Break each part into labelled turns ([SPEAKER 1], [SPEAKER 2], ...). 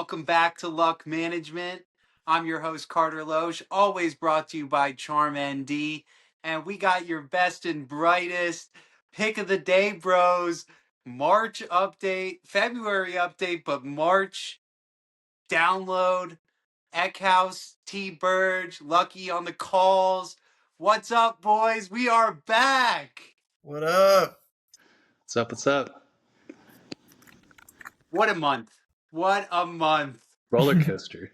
[SPEAKER 1] Welcome back to Luck Management. I'm your host, Carter Loesch, always brought to you by Charm ND. And we got your best and brightest pick of the day, bros. March update, February update, but March download. Eckhouse, T. Burge, Lucky on the calls. What's up, boys? We are back.
[SPEAKER 2] What up?
[SPEAKER 3] What's up? What's up?
[SPEAKER 1] What a month. What a month.
[SPEAKER 3] Roller coaster.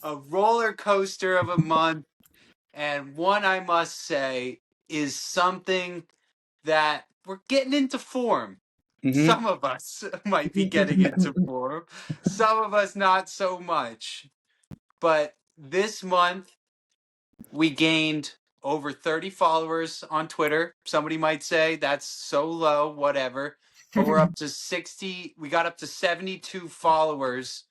[SPEAKER 1] A roller coaster of a month. And one I must say is something that we're getting into form.
[SPEAKER 3] Mm-hmm.
[SPEAKER 1] Some of us might be getting into form, some of us not so much. But this month, we gained over 30 followers on Twitter. Somebody might say that's so low, whatever. But we're up to 60. We got up to 72 followers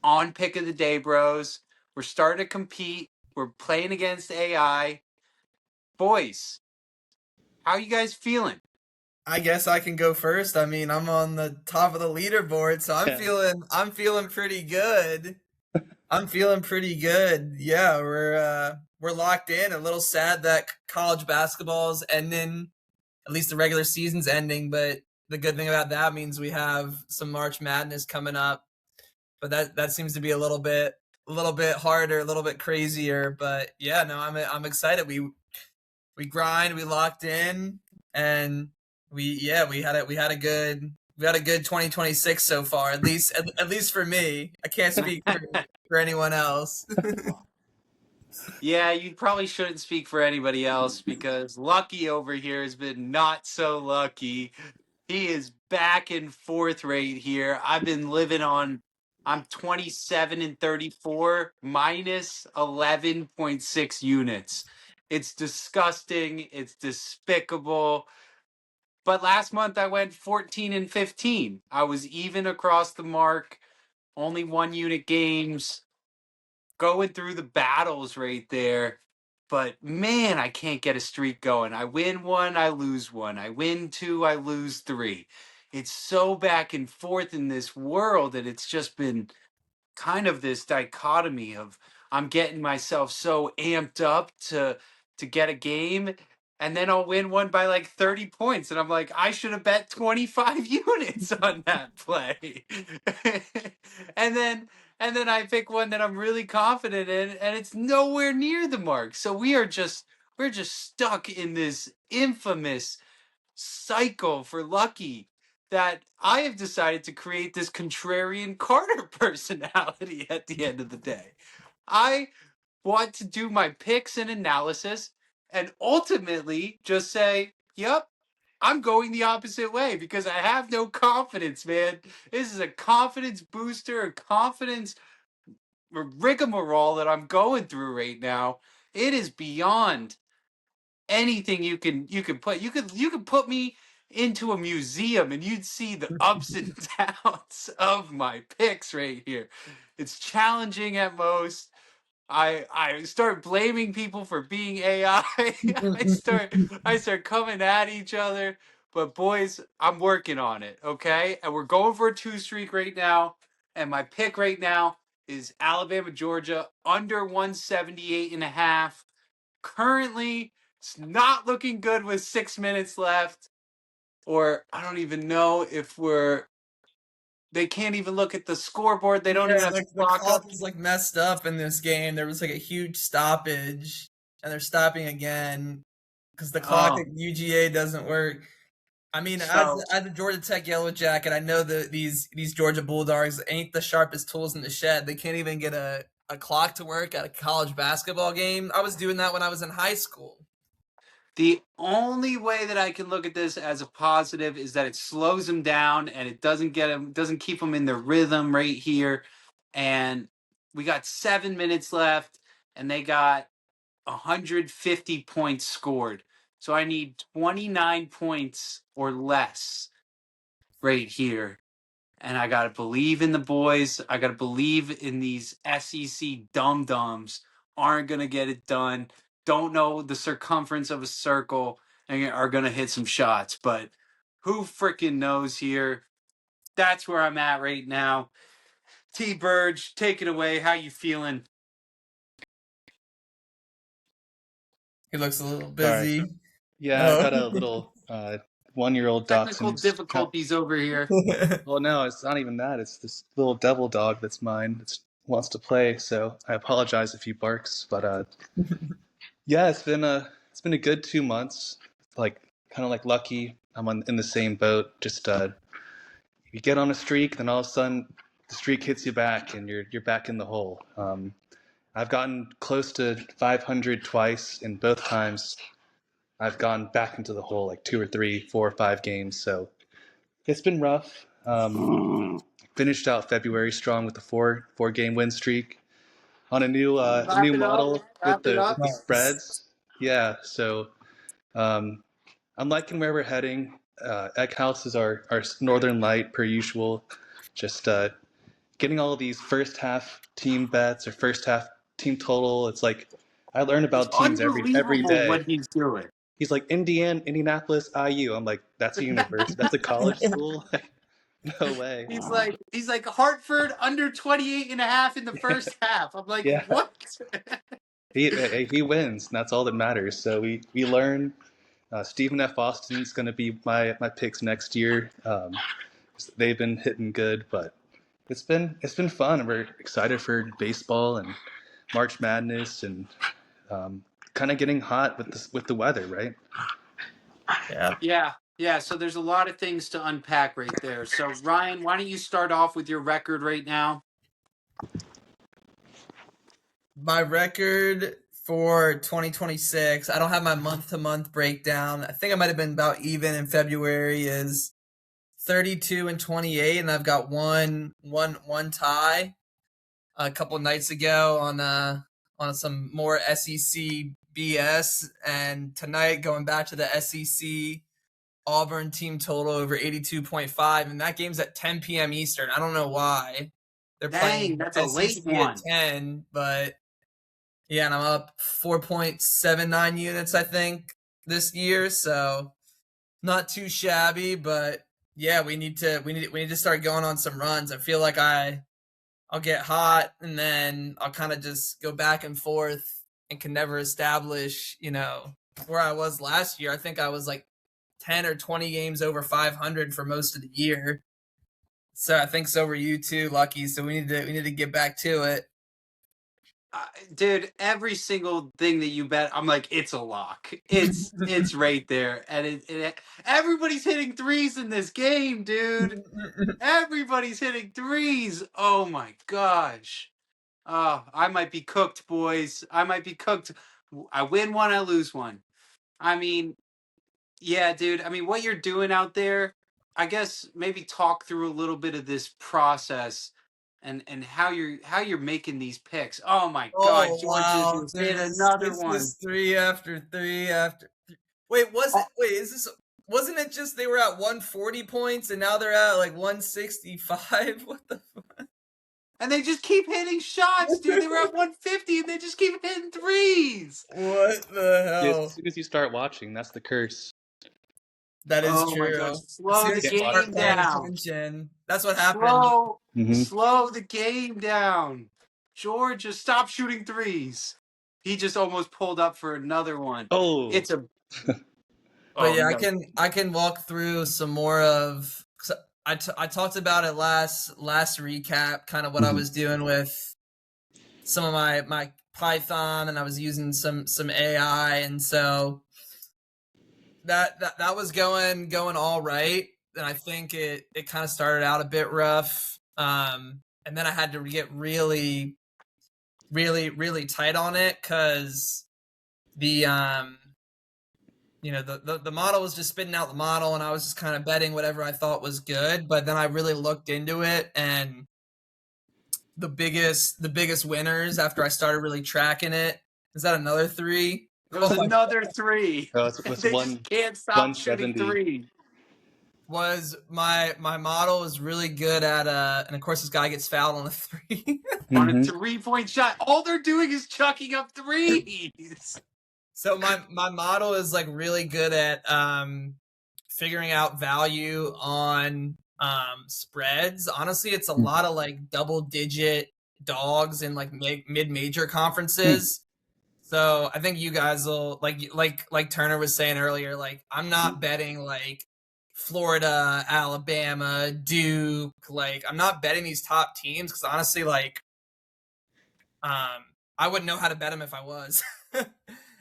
[SPEAKER 1] on Pick of the Day, bros. We're starting to compete. We're playing against AI. Boys, how you guys feeling?
[SPEAKER 2] I guess I can go first. I mean, I'm on the top of the leaderboard, so I'm feeling pretty good. I'm feeling pretty good. Yeah, we're locked in. A little sad that college basketball's ending, at least the regular season's ending, but the good thing about that means we have some March Madness coming up. But that seems to be a little bit harder, a little bit crazier, but yeah, no, I'm excited. We grind, we locked in, and we had a good 2026 so far. At least for me. I can't speak for anyone else.
[SPEAKER 1] Yeah, you probably shouldn't speak for anybody else because Lucky over here has been not so lucky. He is back and forth right here. I've been living on, I'm 27 and 34 minus 11.6 units. It's disgusting. It's despicable. But last month I went 14 and 15. I was even across the mark, only 1 unit games, going through the battles right there. But man, I can't get a streak going. I win one, I lose one. I win two, I lose three. It's so back and forth in this world, and it's just been kind of this dichotomy of I'm getting myself so amped up to get a game, and then I'll win one by like 30 points, and I'm like, I should have bet 25 units on that play. and then and then I pick one that I'm really confident in, and it's nowhere near the mark. So we're just stuck in this infamous cycle for Lucky that I have decided to create this contrarian Carter personality at the end of the day. I want to do my picks and analysis and ultimately just say, yep, I'm going the opposite way because I have no confidence, man. This is a confidence booster, a confidence rigmarole that I'm going through right now. It is beyond anything you can put. You could put me into a museum and you'd see the ups and downs of my picks right here. It's challenging at most. I start blaming people for being AI. I start coming at each other. But boys, I'm working on it, okay? And we're going for a 2 streak right now. And my pick right now is Alabama, Georgia, under 178 and a half. Currently, it's not looking good with 6 minutes left. Or I don't even know if they can't even look at the scoreboard. They don't even have
[SPEAKER 2] The
[SPEAKER 1] the clock up.
[SPEAKER 2] clock is like messed up in this game. There was like a huge stoppage, and they're stopping again because the clock
[SPEAKER 1] Oh.
[SPEAKER 2] at UGA doesn't work. I mean,
[SPEAKER 1] So
[SPEAKER 2] as a Georgia Tech Yellow Jacket, I know that these Georgia Bulldogs ain't the sharpest tools in the shed. They can't even get a clock to work at a college basketball game. I was doing that when I was in high school.
[SPEAKER 1] the only way that I can look at this as a positive is that it slows them down and it doesn't keep them in their rhythm right here. And we got 7 minutes left, and they got 150 points scored. So I need 29 points or less right here. And I got to believe in the boys. I got to believe in these SEC dum-dums aren't going to get it done. Don't know the circumference of a circle and are going to hit some shots. But who freaking knows here? That's where I'm at right now. T Burge, take it away. How you feeling?
[SPEAKER 2] He looks a little
[SPEAKER 3] Sorry.
[SPEAKER 2] busy.
[SPEAKER 3] Yeah, I
[SPEAKER 2] Oh.
[SPEAKER 3] got a little 1-year-old
[SPEAKER 1] Technical
[SPEAKER 3] dachshund.
[SPEAKER 1] difficulties over here.
[SPEAKER 3] Well, no, it's not even that. It's this little devil dog that's mine that wants to play. So I apologize if he barks, but yeah, it's been a good 2 months. Like kind of like Lucky, in the same boat. Just you get on a streak, then all of a sudden the streak hits you back, and you're back in the hole. I've gotten close to 500 twice, and both times I've gone back into the hole like 2 or 3, 4 or 5 games. So it's been rough. Finished out February strong with a four game win streak on a new
[SPEAKER 1] Wrap it up.
[SPEAKER 3] model with
[SPEAKER 1] Wrap it up.
[SPEAKER 3] the
[SPEAKER 2] Nice.
[SPEAKER 3] spreads. Yeah, so I'm liking where we're heading. Egghouse is our northern light per usual. Just getting all of these first half team bets or first half team total. It's like I learn about teams every
[SPEAKER 1] Unbelievable
[SPEAKER 3] day.
[SPEAKER 1] what he's doing.
[SPEAKER 3] He's like Indianapolis, IU. I'm like, that's a university. That's a college school. No way.
[SPEAKER 1] He's like Hartford under 28.5 in the first half. I'm like,
[SPEAKER 3] Yeah.
[SPEAKER 1] what?
[SPEAKER 3] He wins, and that's all that matters. So we learn. Stephen F. Austin's going to be my picks next year. They've been hitting good, but it's been fun. We're excited for baseball and March Madness and kind of getting hot with the weather, right?
[SPEAKER 2] Yeah.
[SPEAKER 1] Yeah. So there's a lot of things to unpack right there. So Ryan, why don't you start off with your record right now?
[SPEAKER 2] My record for 2026, I don't have my month-to-month breakdown. I think I might have been about even in February, is 32-28, and I've got one tie a couple nights ago on some more SEC BS, and tonight going back to the SEC Auburn team total over 82.5, and that game's at 10 p.m. Eastern. I don't know why. They're playing
[SPEAKER 1] That's a late
[SPEAKER 2] SEC
[SPEAKER 1] one.
[SPEAKER 2] at 10, but yeah, and I'm up 4.79 units, I think, this year, so not too shabby, but yeah, we need to start going on some runs. I feel like I'll get hot and then I'll kind of just go back and forth and can never establish, where I was last year. I think I was like 10 or 20 games over 500 for most of the year. So I think so were you too, Lucky. So we need to get back to it.
[SPEAKER 1] Dude, every single thing that you bet, I'm like, it's a lock. It's right there, and everybody's hitting threes in this game, dude. Everybody's hitting threes. Oh my gosh. I might be cooked, boys. I might be cooked. I win one, I lose one. I mean, yeah, dude. I mean, what you're doing out there, I guess maybe talk through a little bit of this process and how you're making these picks. Oh my God,
[SPEAKER 2] Oh
[SPEAKER 1] George
[SPEAKER 2] wow!
[SPEAKER 1] just hit another one.
[SPEAKER 2] This 3 after 3 after. Wait, wasn't it just they were at 140 points and now they're at like 165? What the fuck?
[SPEAKER 1] And they just keep hitting shots, dude. They were at 150 and they just keep hitting threes.
[SPEAKER 2] What the hell?
[SPEAKER 3] As soon as you start watching, that's the curse.
[SPEAKER 2] That is
[SPEAKER 1] Oh my
[SPEAKER 2] true.
[SPEAKER 1] gosh, slow the game down.
[SPEAKER 2] That's what happened.
[SPEAKER 1] Slow the game down. George, just stop shooting threes. He just almost pulled up for another one.
[SPEAKER 3] Oh,
[SPEAKER 1] It's a.
[SPEAKER 2] But yeah, I can walk through some more of. I talked about it last recap, kind of what I was doing with some of my Python, and I was using some AI, and so that was going all right. And I think it kind of started out a bit rough, and then I had to get really tight on it because the the model was just spitting out the model, and I was just kind of betting whatever I thought was good. But then I really looked into it, and the biggest winners after I started really tracking it. Is that another 3?
[SPEAKER 1] It was another 3.
[SPEAKER 3] Oh, it's
[SPEAKER 1] They
[SPEAKER 3] one,
[SPEAKER 1] just can't stop shooting
[SPEAKER 3] 170.
[SPEAKER 1] 3.
[SPEAKER 2] Was my model is really good at and of course this guy gets fouled on a 3.
[SPEAKER 1] On a 3-point shot. All they're doing is chucking up threes.
[SPEAKER 2] So my model is like really good at figuring out value on spreads. Honestly, it's a lot of like double digit dogs in like mid-major conferences. So I think you guys will like Turner was saying earlier, like I'm not betting like Florida, Alabama, Duke, like I'm not betting these top teams because honestly, like I wouldn't know how to bet them if I was.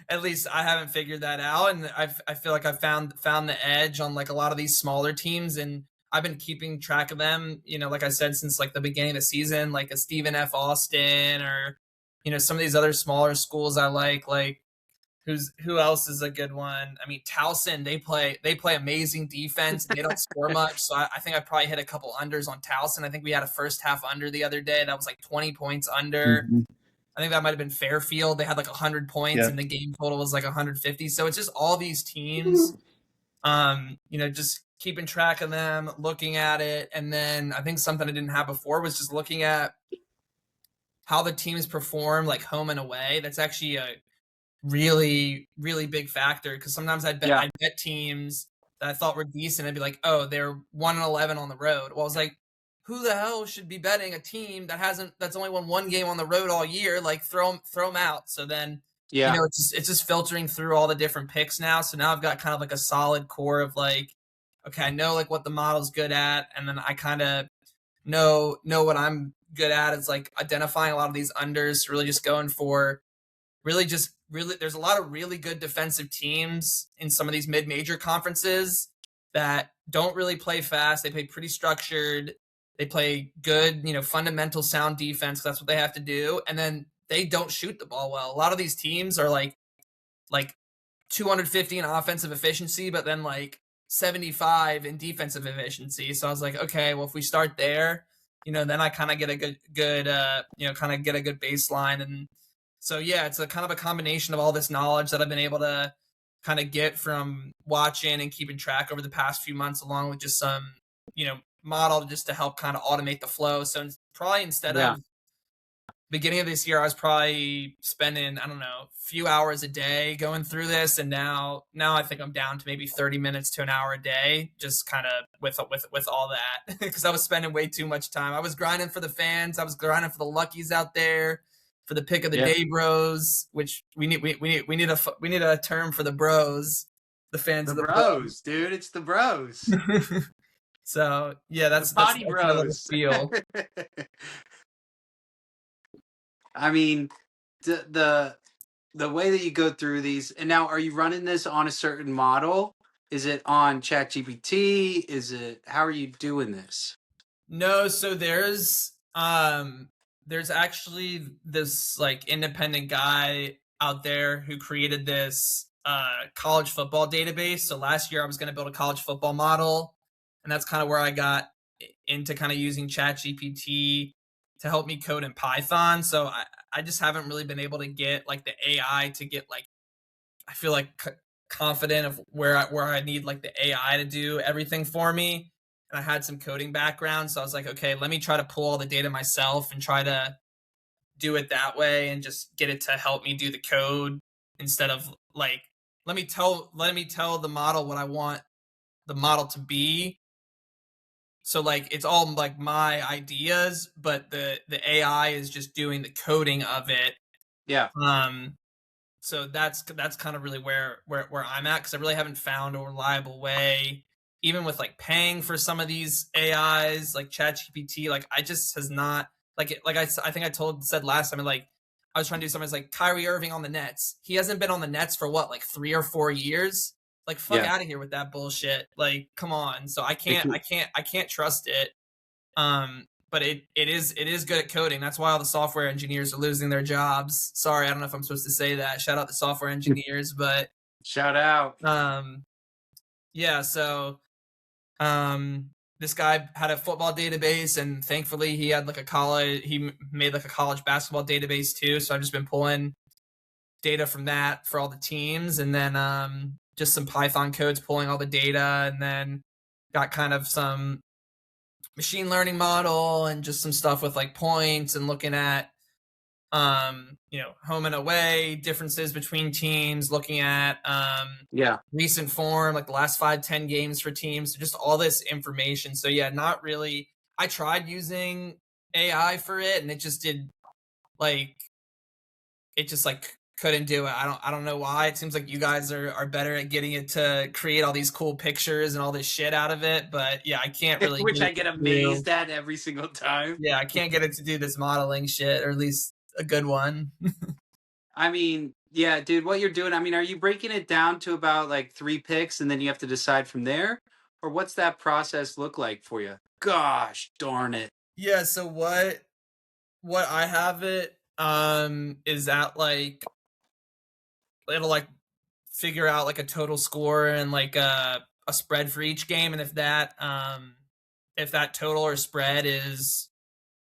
[SPEAKER 2] At least I haven't figured that out, and I feel like I found the edge on like a lot of these smaller teams, and I've been keeping track of them. You know, like I said, since like the beginning of the season, like a Stephen F. Austin or some of these other smaller schools I like who else is a good one? I mean, Towson, they play amazing defense. They don't score much, so I think I probably hit a couple unders on Towson. I think we had a first half under the other day that was like 20 points under.
[SPEAKER 3] Mm-hmm.
[SPEAKER 2] I think that might have been Fairfield. They had like 100 points, and the game total was like 150. So it's just all these teams, just keeping track of them, looking at it, and then I think something I didn't have before was just looking at how the teams perform like home and away. That's actually a really, really big factor because sometimes I'd bet teams that I thought were decent. I'd be like, oh, they're 1-11 on the road. Well, I was like, who the hell should be betting a team that's only won one game on the road all year? Like throw them out. So then, it's just filtering through all the different picks now. So now I've got kind of like a solid core of like, okay, I know like what the model's good at, and then I kind of know what I'm good at. It's like identifying a lot of these unders, really just going for really there's a lot of really good defensive teams in some of these mid-major conferences that don't really play fast. They play pretty structured. They play good, fundamental sound defense. That's what they have to do. And then they don't shoot the ball well. A lot of these teams are like 250 in offensive efficiency, but then like 75 in defensive efficiency. So I was like, okay, well, if we start there, then I kind of get a good baseline. And so, yeah, it's a kind of a combination of all this knowledge that I've been able to kind of get from watching and keeping track over the past few months, along with just some, model just to help kind of automate the flow. So probably instead of beginning of this year, I was probably spending, I don't know, a few hours a day going through this. And now I think I'm down to maybe 30 minutes to an hour a day, just kind of with all that, because I was spending way too much time. I was grinding for the fans. I was grinding for the luckies out there, for the pick of the day bros, which we need a term for the bros, the fans of the
[SPEAKER 1] bros, dude. It's the bros.
[SPEAKER 2] So yeah, that's
[SPEAKER 1] body bros.
[SPEAKER 2] Feel.
[SPEAKER 1] I mean, the way that you go through these, and now are you running this on a certain model? Is it on ChatGPT? How are you doing this?
[SPEAKER 2] No, so there's actually this like independent guy out there who created this college football database. So last year I was going to build a college football model, and that's kind of where I got into kind of using ChatGPT to help me code in Python. So I just haven't really been able to get like the AI to get like, I feel like confident of where I need like the AI to do everything for me. And I had some coding background. So I was like, okay, let me try to pull all the data myself and try to do it that way and just get it to help me do the code instead of like, let me tell the model what I want the model to be. So like it's all like my ideas, but the AI is just doing the coding of it.
[SPEAKER 1] Yeah.
[SPEAKER 2] So that's kind of really where I'm at, because I really haven't found a reliable way, even with like paying for some of these AIs like ChatGPT. Like I just has not I think I said last time, like I was trying to do something like Kyrie Irving on the Nets. He hasn't been on the Nets for what, like 3 or 4 years. Like fuck out of here with that bullshit. Like, come on. So I can't trust it. But it is good at coding. That's why all the software engineers are losing their jobs. Sorry, I don't know if I'm supposed to say that. Shout out the software engineers, but
[SPEAKER 1] shout out.
[SPEAKER 2] Yeah, so this guy had a football database, and thankfully he had like he made like a college basketball database too. So I've just been pulling data from that for all the teams, and then just some Python codes pulling all the data, and then got kind of some machine learning model and just some stuff with like points and looking at home and away, differences between teams, looking at
[SPEAKER 1] Yeah.
[SPEAKER 2] recent form, like the last 5-10 games for teams, just all this information. So yeah, not really. I tried using AI for it, and it just did like it just like couldn't do it. I don't know why. It seems like you guys are better at getting it to create all these cool pictures and all this shit out of it. But yeah, I can't really
[SPEAKER 1] Which
[SPEAKER 2] get
[SPEAKER 1] I
[SPEAKER 2] it
[SPEAKER 1] get
[SPEAKER 2] to
[SPEAKER 1] amazed at every single time.
[SPEAKER 2] yeah, I can't get it to do this modeling shit, or at least a good one.
[SPEAKER 1] I mean, yeah, dude, what you're doing, I mean, are you breaking it down to about like 3 picks and then you have to decide from there? Or what's that process look like for you? Gosh darn it.
[SPEAKER 2] Yeah, so what I have it is at like it'll like figure out like a total score and like a spread for each game, and if that total or spread is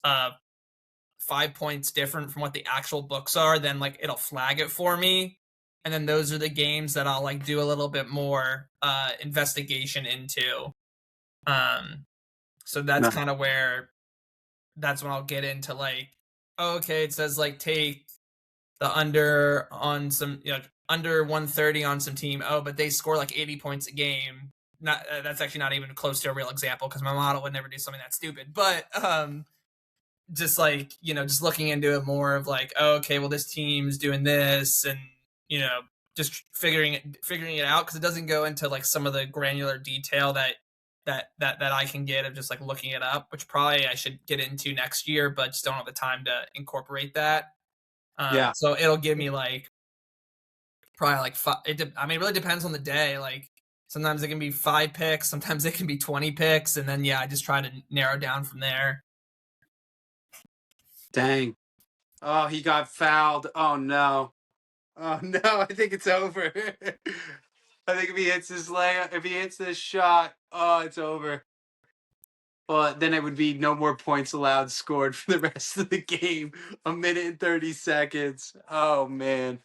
[SPEAKER 2] 5 points different from what the actual books are, then like it'll flag it for me, and then those are the games that I'll like do a little bit more investigation into. So that's
[SPEAKER 1] Nice.
[SPEAKER 2] kind of where that's when I'll get into like, oh, okay, it says like take the under on some, under 130 on some team. Oh, but they score like 80 points a game. Not that's actually not even close to a real example because my model would never do something that stupid. But just like just looking into it more of like, oh, okay, well this team's doing this, and just figuring it out, because it doesn't go into like some of the granular detail that I can get of just like looking it up, which probably I should get into next year, but just don't have the time to incorporate that.
[SPEAKER 1] Yeah.
[SPEAKER 2] So it'll give me like probably like I mean, it really depends on the day. Like sometimes it can be 5 picks, sometimes it can be 20 picks, and then I just try to narrow down from there.
[SPEAKER 1] Dang. Oh, he got fouled. Oh no. Oh no, I think it's over. I think if he hits this layup, if he hits this shot, oh, it's over. But then it would be no more points allowed scored for the rest of the game. 1 minute and 30 seconds. Oh man.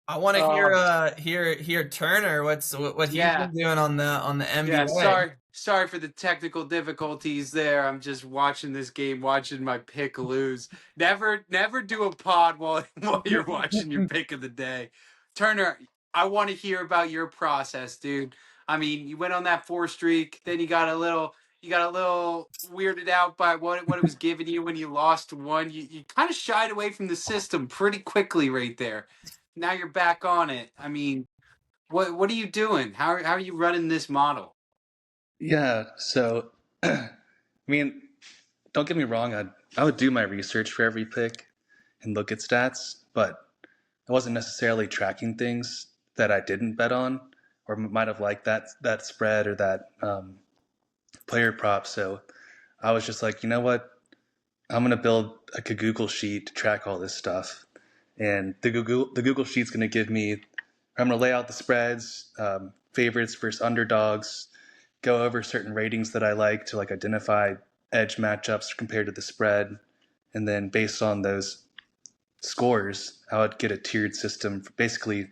[SPEAKER 2] I want to hear Turner. What he's been doing on the NBA.
[SPEAKER 1] Yeah, sorry for the technical difficulties there. I'm just watching this game, watching my pick lose. Never do a pod while you're watching your pick of the day. Turner, I want to hear about your process, dude. I mean, you went on that 4 streak, then you got a little weirded out by what it was giving you when you lost one. You kind of shied away from the system pretty quickly right there. Now you're back on it. I mean, what are you doing? How are you running this model?
[SPEAKER 3] Yeah, so I mean, don't get me wrong, I would do my research for every pick and look at stats, but I wasn't necessarily tracking things that I didn't bet on or might have liked that spread or that player prop. So I was just like, you know what? I'm gonna build like a Google sheet to track all this stuff, and the Google sheet's gonna give me. I'm gonna lay out the spreads, favorites versus underdogs, go over certain ratings that I like to like identify edge matchups compared to the spread, and then based on those scores, I would get a tiered system for basically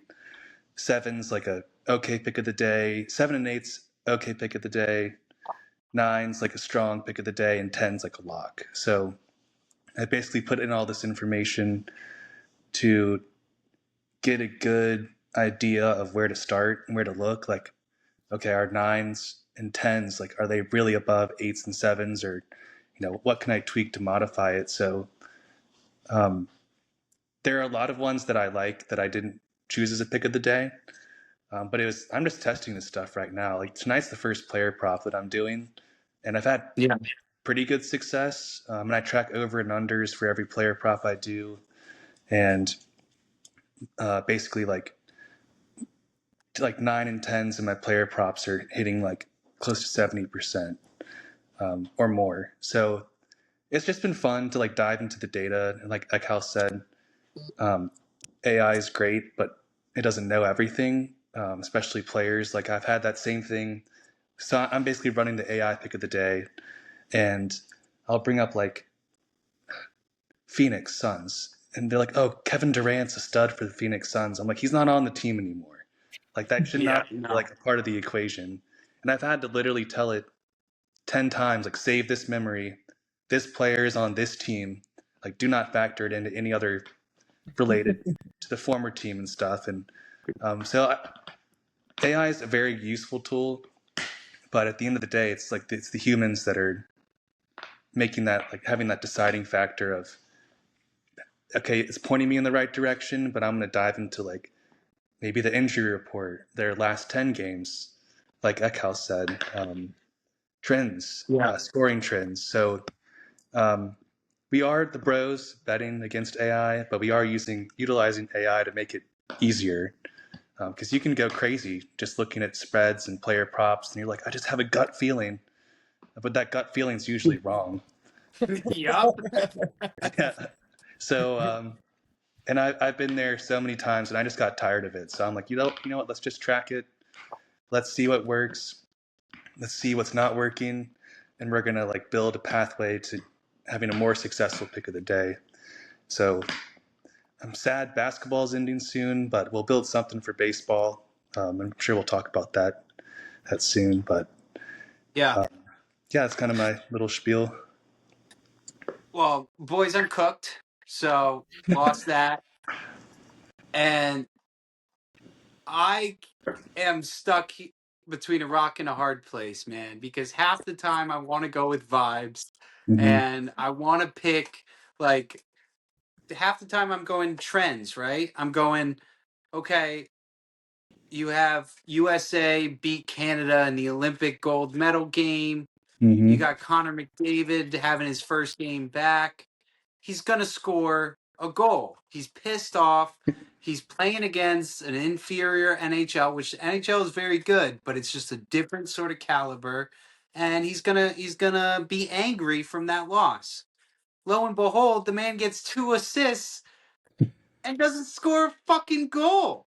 [SPEAKER 3] 7's like a okay pick of the day, 7 and 8's okay pick of the day, 9's like a strong pick of the day, and 10's like a lock. So I basically put in all this information to get a good idea of where to start and where to look. Like, okay, our 9's and 10's, like, are they really above 8's and 7's, or what can I tweak to modify it? So there are a lot of ones that I like that I didn't choose as a pick of the day, but I'm just testing this stuff right now. Like tonight's the first player prop that I'm doing, and I've had pretty good success. And I track over and unders for every player prop I do, and basically like 9 and 10's in my player props are hitting like close to 70% or more. So it's just been fun to like dive into the data, and like Hal said, AI is great, but it doesn't know everything, especially players. Like I've had that same thing. So I'm basically running the AI pick of the day, and I'll bring up like Phoenix Suns, and they're like, "Oh, Kevin Durant's a stud for the Phoenix Suns." I'm like, he's not on the team anymore. Like that should not be like a part of the equation. And I've had to literally tell it 10 times, like, save this memory. This player is on this team. Like, do not factor it into any other related to the former team and stuff. And AI is a very useful tool, but at the end of the day, it's like it's the humans that are making that, like having that deciding factor of, okay, it's pointing me in the right direction, but I'm going to dive into like maybe the injury report, their last 10 games, like Eckhouse said, trends,
[SPEAKER 1] Yeah.
[SPEAKER 3] scoring trends. So um, we are the bros betting against AI, but we are utilizing AI to make it easier. Because you can go crazy just looking at spreads and player props, and you're like, I just have a gut feeling, but that gut feeling is usually wrong.
[SPEAKER 1] Yup.
[SPEAKER 3] Yeah. So, and I've been there so many times, and I just got tired of it. So I'm like, you know what? Let's just track it. Let's see what works. Let's see what's not working, and we're gonna like build a pathway to having a more successful pick of the day. So I'm sad basketball's ending soon, but we'll build something for baseball. I'm sure we'll talk about that soon. But
[SPEAKER 1] Yeah.
[SPEAKER 3] yeah, it's kind of my little spiel.
[SPEAKER 1] Well, boys, I'm cooked. So lost that. And I am stuck between a rock and a hard place, man, because half the time I want to go with vibes
[SPEAKER 3] Mm-hmm.
[SPEAKER 1] and I want to pick like half the time I'm going trends, right? I'm going, okay, you have USA beat Canada in the Olympic gold medal game. You
[SPEAKER 3] Mm-hmm.
[SPEAKER 1] got Connor McDavid having his first game back. He's going to score a goal. He's pissed off. He's playing against an inferior NHL, which the NHL is very good, but it's just a different sort of caliber. And he's gonna be angry from that loss. Lo and behold, the man gets 2 assists and doesn't score a fucking goal.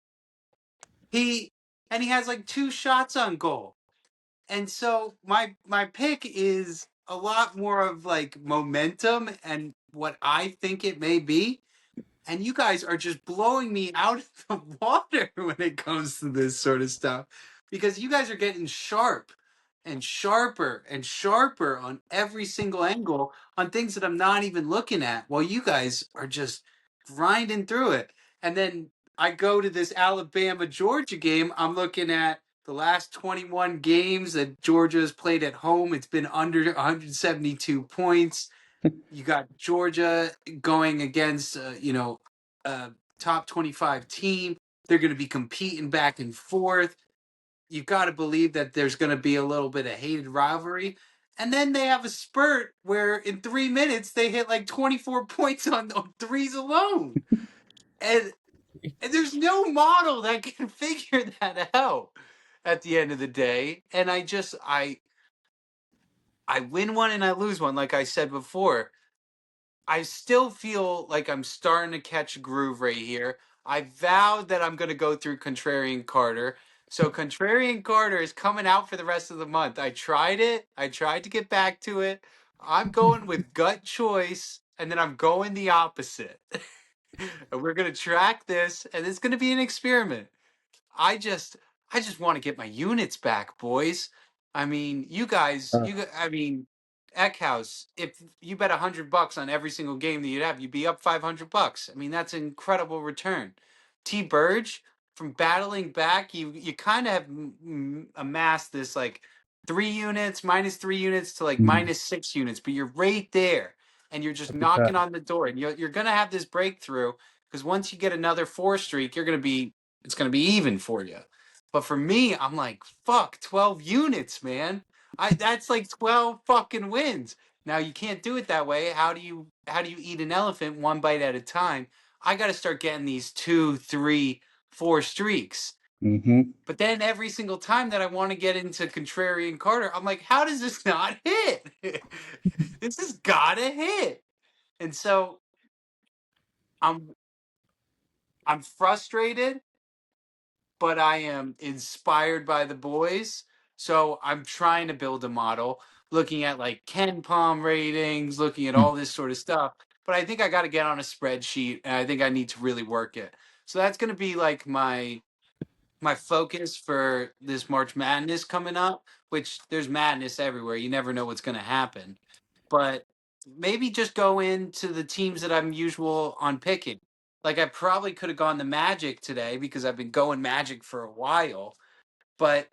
[SPEAKER 1] He he has like 2 shots on goal. And so my pick is a lot more of like momentum and what I think it may be. And you guys are just blowing me out of the water when it comes to this sort of stuff because you guys are getting sharp and sharper and sharper on every single angle on things that I'm not even looking at while you guys are just grinding through it. And then I go to this Alabama Georgia game. I'm looking at the last 21 games that Georgia has played at home. It's been under 172 points. You got Georgia going against, a top 25 team. They're going to be competing back and forth. You've got to believe that there's going to be a little bit of hated rivalry. And then they have a spurt where in 3 minutes they hit like 24 points on threes alone. And there's no model that can figure that out at the end of the day. And I win one and I lose one, like I said before. I still feel like I'm starting to catch a groove right here. I vowed that I'm going to go through Contrarian Carter. So Contrarian Carter is coming out for the rest of the month. I tried it. I tried to get back to it. I'm going with gut choice, and then I'm going the opposite. And we're going to track this, and it's going to be an experiment. I just I just want to get my units back, boys. I mean, I mean, Eckhouse, if you bet $100 on every single game that you'd have, you'd be up $500. I mean, that's an incredible return. T. Burge, from battling back, you kind of have amassed this like 3 units, -3 units to like
[SPEAKER 3] Mm-hmm.
[SPEAKER 1] -6 units, but you're right there, and you're just
[SPEAKER 3] Look at that.
[SPEAKER 1] knocking on the door, and you're gonna have this breakthrough because once you get another 4 streak, it's going to be even for you. But for me, I'm like, fuck, 12 units, man. That's like 12 fucking wins. Now you can't do it that way. How do you eat an elephant one bite at a time? I got to start getting these 2, 3, 4 streaks.
[SPEAKER 3] Mm-hmm.
[SPEAKER 1] But then every single time that I want to get into Contrarian Carter, I'm like, how does this not hit? This has got to hit. And so I'm I'm frustrated, but I am inspired by the boys. So I'm trying to build a model, looking at like Ken Palm ratings, looking at all this sort of stuff. But I think I got to get on a spreadsheet, and I think I need to really work it. So that's going to be like my focus for this March Madness coming up. Which there's madness everywhere. You never know what's going to happen. But maybe just go into the teams that I'm usual on picking. Like I probably could have gone the Magic today because I've been going Magic for a while, but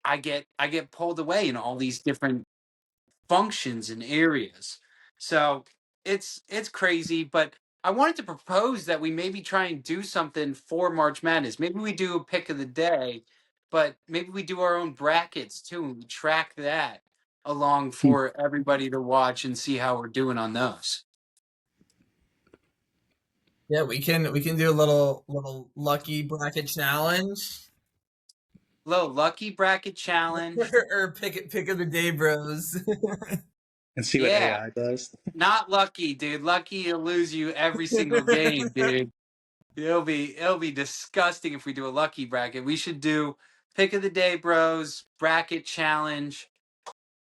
[SPEAKER 1] I get pulled away in all these different functions and areas. So it's crazy, but I wanted to propose that we maybe try and do something for March Madness. Maybe we do a pick of the day, but maybe we do our own brackets too and we track that along for everybody to watch and see how we're doing on those.
[SPEAKER 2] Yeah, we can do a little lucky bracket challenge.
[SPEAKER 1] Little lucky bracket challenge.
[SPEAKER 2] Or pick of the day, bros.
[SPEAKER 3] And see what
[SPEAKER 1] Yeah.
[SPEAKER 3] AI does.
[SPEAKER 1] Not lucky, dude. Lucky will lose you every single game, dude. It'll be disgusting if we do a lucky bracket. We should do pick of the day, bros, bracket challenge.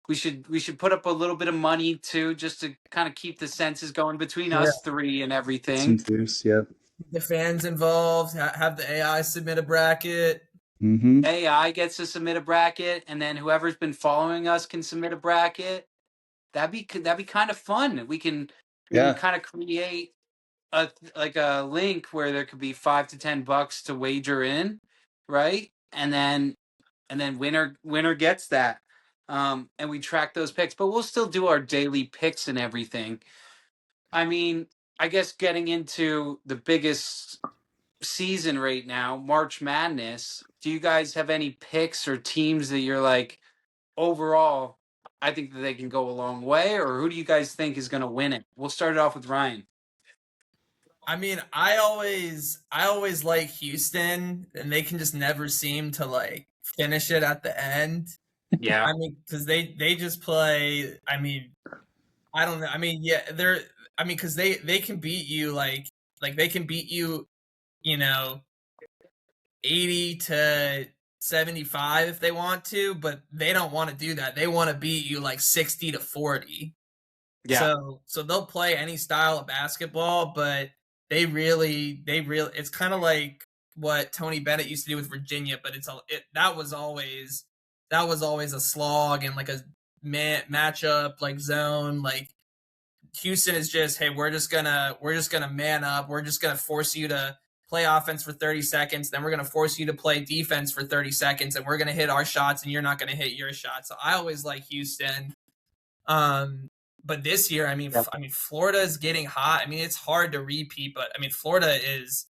[SPEAKER 1] We should put up a little bit of money too, just to kind of keep the census going between
[SPEAKER 2] Yeah.
[SPEAKER 1] us three and
[SPEAKER 3] Some
[SPEAKER 1] everything.
[SPEAKER 3] boost, yeah.
[SPEAKER 2] The fans involved, have the AI submit a bracket.
[SPEAKER 3] Mm-hmm.
[SPEAKER 1] AI gets to submit a bracket, and then whoever's been following us can submit a bracket. That'd be kind of fun. We can
[SPEAKER 3] Yeah.
[SPEAKER 1] kind of create a link where there could be $5 to $10 to wager in, right? And then winner gets that. And we track those picks, but we'll still do our daily picks and everything. I mean, I guess getting into the biggest season right now, March Madness, do you guys have any picks or teams that you're like, overall, I think that they can go a long way, or who do you guys think is going to win it? We'll start it off with Ryan.
[SPEAKER 2] I mean, I always like Houston, and they can just never seem to like finish it at the end.
[SPEAKER 1] Yeah.
[SPEAKER 2] I mean, because they just play. I mean, I don't know. I mean, yeah, because they can beat you like they can beat you, 80 to 75 if they want to, but they don't want to do that. They want to beat you like 60 to 40.
[SPEAKER 1] Yeah.
[SPEAKER 2] So they'll play any style of basketball, but they really it's kind of like what Tony Bennett used to do with Virginia, but that was always a slog and like a matchup like zone. Like Houston is just, hey, we're just gonna man up. We're just gonna force you to play offense for 30 seconds, then we're gonna force you to play defense for 30 seconds, and we're gonna hit our shots and you're not gonna hit your shots. So I always like Houston. But this year, I mean, Florida is getting hot. I mean, it's hard to repeat, but I mean, Florida is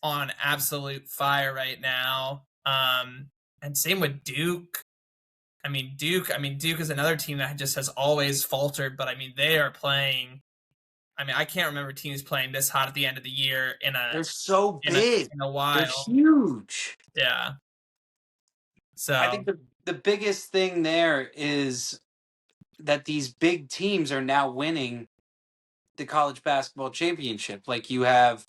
[SPEAKER 2] on absolute fire right now. And same with Duke. Duke is another team that just has always faltered, but I mean, they are playing. I mean, I can't remember teams playing this hot at the end of the year
[SPEAKER 1] They're so big.
[SPEAKER 2] in a while.
[SPEAKER 1] They're huge.
[SPEAKER 2] Yeah. So
[SPEAKER 1] I think the biggest thing there is that these big teams are now winning the college basketball championship. Like you have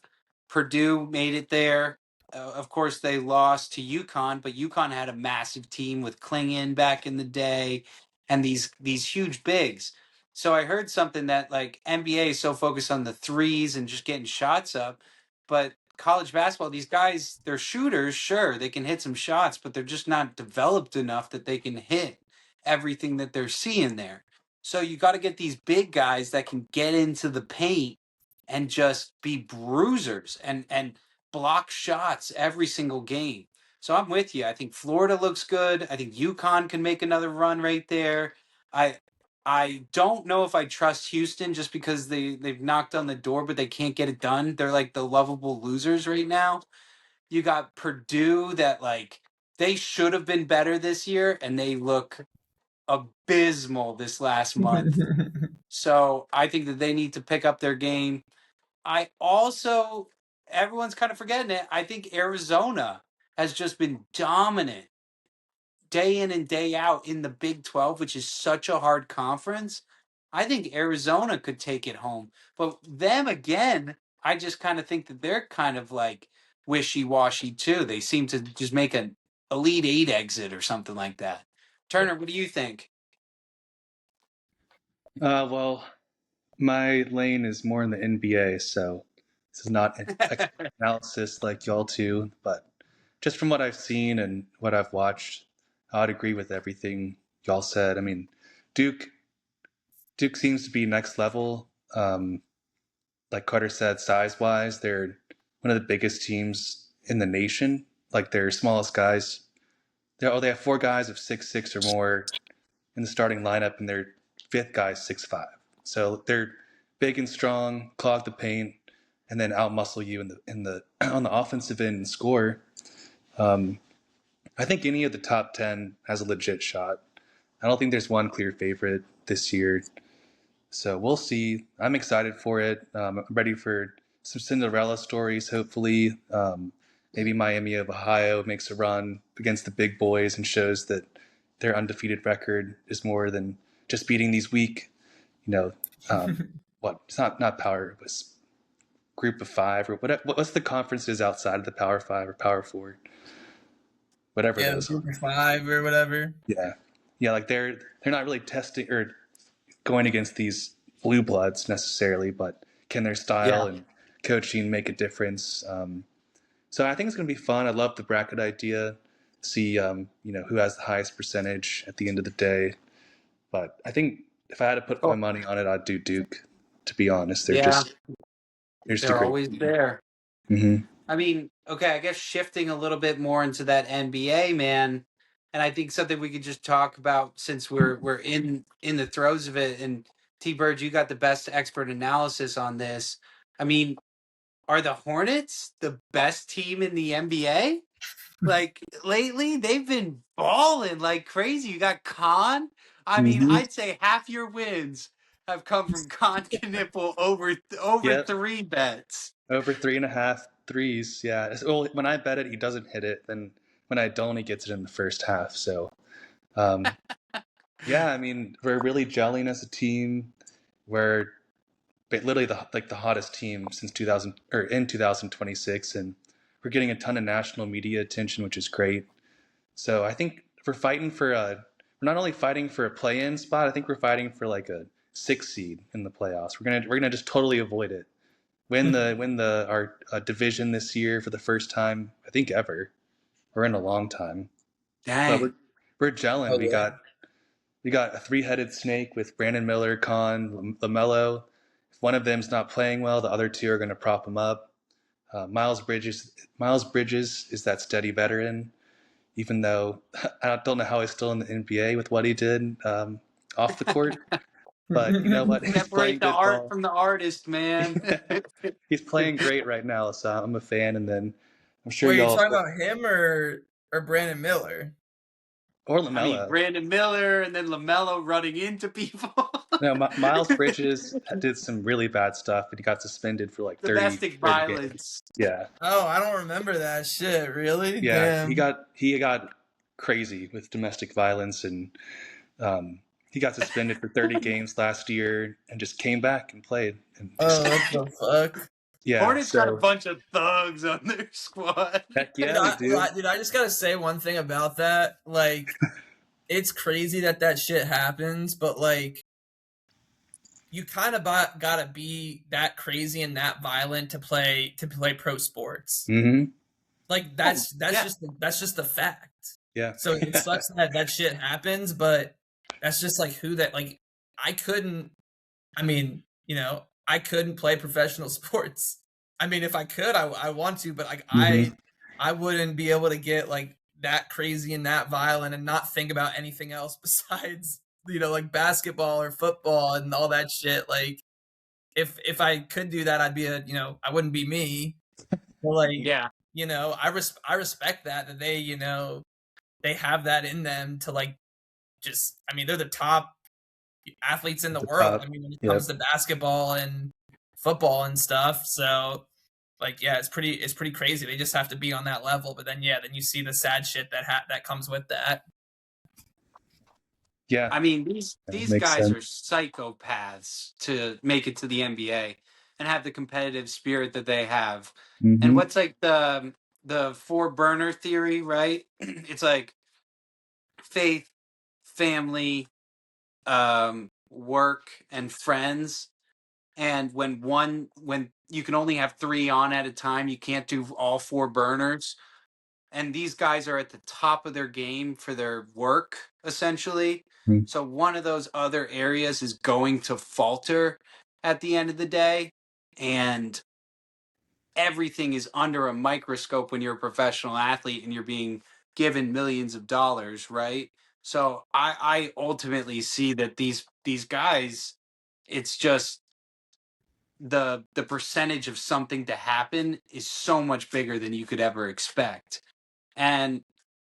[SPEAKER 1] Purdue made it there. Of course, they lost to UConn, but UConn had a massive team with Klingon back in the day, and these huge bigs. So I heard something that like NBA is so focused on the threes and just getting shots up, but college basketball, these guys, they're shooters. Sure, they can hit some shots, but they're just not developed enough that they can hit everything that they're seeing there. So you got to get these big guys that can get into the paint and just be bruisers and block shots every single game. So I'm with you. I think Florida looks good. I think UConn can make another run right there. I don't know if I trust Houston just because they've knocked on the door, but they can't get it done. They're like the lovable losers right now. You got Purdue that like they should have been better this year, and they look abysmal this last month. So I think that they need to pick up their game. I also, everyone's kind of forgetting it. I think Arizona has just been dominant day in and day out in the Big 12, which is such a hard conference. I think Arizona could take it home. But them again, I just kind of think that they're kind of like wishy-washy too. They seem to just make an Elite Eight exit or something like that. Turner, what do you think?
[SPEAKER 3] Well, my lane is more in the NBA, so this is not an analysis like y'all two, but just from what I've seen and what I've watched, I'd agree with everything y'all said. I mean, Duke seems to be next level. like Carter said, size-wise, they're one of the biggest teams in the nation. Like their smallest guys, they have 4 guys of 6'6" or more in the starting lineup, and their fifth guy is 6'5". So they're big and strong, clog the paint, and then outmuscle you in the on the offensive end and score. I think any of the top 10 has a legit shot. I don't think there's one clear favorite this year. So we'll see. I'm excited for it. I'm ready for some Cinderella stories, hopefully. Maybe Miami of Ohio makes a run against the big boys and shows that their undefeated record is more than just beating these weak, it's not power, it was group of 5 or what's the conferences outside of the Power 5 or Power 4? Whatever
[SPEAKER 2] Yeah,
[SPEAKER 3] those
[SPEAKER 2] group of 5 or whatever.
[SPEAKER 3] Yeah. Yeah, like they're not really testing or going against these blue bloods necessarily, but can their style and coaching make a difference? So I think it's going to be fun. I love the bracket idea. See, who has the highest percentage at the end of the day. But I think if I had to put my money on it, I'd do Duke. To be honest, they're just
[SPEAKER 1] they're always there.
[SPEAKER 3] Mm-hmm.
[SPEAKER 1] I mean, okay, I guess shifting a little bit more into that NBA, man, and I think something we could just talk about since we're in the throes of it. And T-Bird, you got the best expert analysis on this. I mean, are the Hornets the best team in the NBA? Like lately, they've been balling like crazy. You got Khan. I mean, I'd say half your wins have come from Khan Knipple over 3 bets.
[SPEAKER 3] Over 3.5 threes, yeah. Well, when I bet it, he doesn't hit it. Then when I don't, he gets it in the first half. So, yeah, I mean, we're really gelling as a team. We're literally the hottest team since 2000 or in 2026, and we're getting a ton of national media attention, which is great. So I think we're fighting for we're not only fighting for a play-in spot. I think we're fighting for like a 6 seed in the playoffs. We're gonna just totally avoid it. Win our division this year for the first time I think ever, or in a long time.
[SPEAKER 1] Dang.
[SPEAKER 3] But we're gelling.
[SPEAKER 2] Oh,
[SPEAKER 3] We got a 3-headed snake with Brandon Miller, Khan, LaMelo. If one of them's not playing well, the other 2 are going to prop him up. Miles Bridges is that steady veteran, even though I don't know how he's still in the NBA with what he did off the court. But you know what? He's playing
[SPEAKER 1] Separate the
[SPEAKER 3] good
[SPEAKER 1] art
[SPEAKER 3] ball.
[SPEAKER 1] from the artist, man.
[SPEAKER 3] He's playing great right now, so I'm a fan. And then I'm sure
[SPEAKER 2] Wait,
[SPEAKER 3] y'all
[SPEAKER 2] you talking about him or Brandon Miller?
[SPEAKER 3] or LaMelo.
[SPEAKER 1] I mean, Brandon Miller and then LaMelo running into people.
[SPEAKER 3] No, Miles Bridges did some really bad stuff, and he got suspended for like 30
[SPEAKER 1] Domestic
[SPEAKER 3] 30
[SPEAKER 1] violence.
[SPEAKER 3] games. Yeah.
[SPEAKER 2] Oh, I don't remember that shit. Really?
[SPEAKER 3] Yeah,
[SPEAKER 2] Damn.
[SPEAKER 3] he got crazy with domestic violence, and he got suspended for 30 games last year, and just came back and played. And
[SPEAKER 2] Oh, what the fuck?
[SPEAKER 3] yeah,
[SPEAKER 1] Hornets got a bunch of thugs on their squad.
[SPEAKER 3] Heck yeah, we do.
[SPEAKER 2] Dude, I just gotta say one thing about that. Like, it's crazy that shit happens, but like, you kind of gotta be that crazy and that violent to play pro sports.
[SPEAKER 3] Mm-hmm.
[SPEAKER 2] Like that's just the fact.
[SPEAKER 3] Yeah.
[SPEAKER 2] So it sucks that shit happens, but that's just like I couldn't. I mean, I couldn't play professional sports. I mean, if I could, I want to, but like I wouldn't be able to get like that crazy and that violent and not think about anything else besides like basketball or football and all that shit. Like if I could do that, I'd be I wouldn't be me. But like I respect that they they have that in them to like just they're the top athletes in the world.
[SPEAKER 3] Top.
[SPEAKER 2] I mean, when it comes to basketball and football and stuff. So like, yeah, it's pretty crazy. They just have to be on that level. But then, then you see the sad shit that comes with that.
[SPEAKER 3] Yeah.
[SPEAKER 1] I mean, these guys are psychopaths to make it to the NBA and have the competitive spirit that they have.
[SPEAKER 3] Mm-hmm.
[SPEAKER 1] And what's like the 4 burner theory, right? It's like faith, family, work, and friends. And when you can only have 3 on at a time, you can't do all 4 burners. And these guys are at the top of their game for their work, essentially.
[SPEAKER 3] Mm-hmm.
[SPEAKER 1] So one of those other areas is going to falter at the end of the day. and everything is under a microscope when you're a professional athlete and you're being given millions of dollars, right? So I ultimately see that these guys, it's just the percentage of something to happen is so much bigger than you could ever expect. And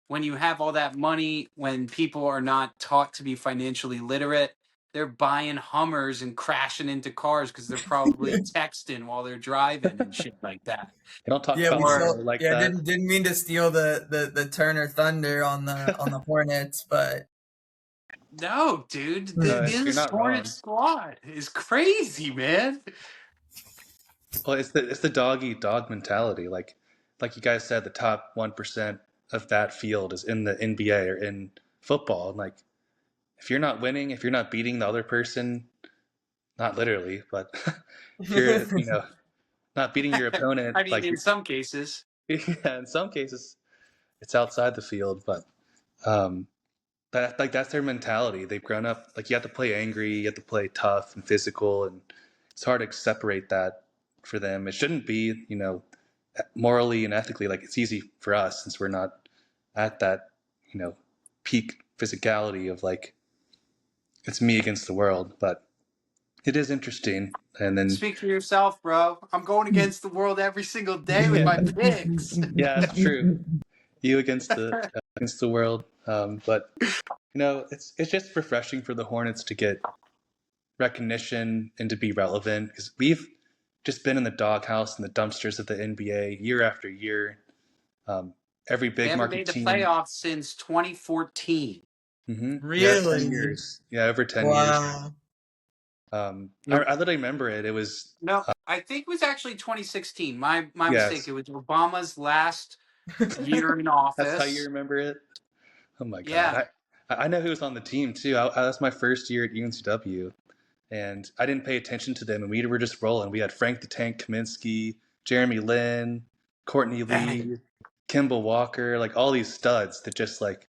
[SPEAKER 1] when you have all that money, when people are not taught to be financially literate, they're buying Hummers and crashing into cars because they're probably texting while they're driving and shit like that.
[SPEAKER 3] You don't talk
[SPEAKER 2] Yeah,
[SPEAKER 3] about
[SPEAKER 2] we saw.
[SPEAKER 3] money like
[SPEAKER 2] Yeah,
[SPEAKER 3] that.
[SPEAKER 2] didn't mean to steal the Turner Thunder on the Hornets, but
[SPEAKER 1] No, dude,
[SPEAKER 3] No, you're
[SPEAKER 1] this
[SPEAKER 3] not wrong.
[SPEAKER 1] Hornets squad is crazy, man.
[SPEAKER 3] Well, it's the dog eat dog mentality. Like you guys said, the top 1% of that field is in the NBA or in football. And like if you're not winning, if you're not beating the other person, not literally, but if you're, not beating your opponent,
[SPEAKER 1] I mean, in some cases.
[SPEAKER 3] yeah, in some cases it's outside the field, but um that's their mentality. They've grown up like you have to play angry, you have to play tough and physical, and it's hard to separate that for them. It shouldn't be, morally and ethically like it's easy for us since we're not at that, peak physicality of like it's me against the world. But it is interesting. And then
[SPEAKER 1] Speak for yourself, bro. I'm going against the world every single day with my picks.
[SPEAKER 3] yeah, that's true. You against the world. But it's just refreshing for the Hornets to get recognition and to be relevant because we've just been in the doghouse and the dumpsters of the NBA year after year. Every
[SPEAKER 1] They
[SPEAKER 3] big
[SPEAKER 1] haven't
[SPEAKER 3] market
[SPEAKER 1] made the
[SPEAKER 3] team.
[SPEAKER 1] playoffs since 2014.
[SPEAKER 3] Yeah, 10
[SPEAKER 2] really,
[SPEAKER 3] years. Yeah, over 10 years.
[SPEAKER 2] wow.
[SPEAKER 3] I literally remember it. It was
[SPEAKER 1] No, I think it was actually 2016. My mistake.
[SPEAKER 3] yes.
[SPEAKER 1] It was Obama's last year in
[SPEAKER 3] That's how you
[SPEAKER 1] office.
[SPEAKER 3] remember it. Oh my
[SPEAKER 1] Yeah.
[SPEAKER 3] God, I know who was on the team too. That's my first year at UNCW, and I didn't pay attention to them, and we were just rolling. We had Frank the Tank Kaminsky, Jeremy Lin, Courtney Lee, Kimball Walker, like all these studs that just like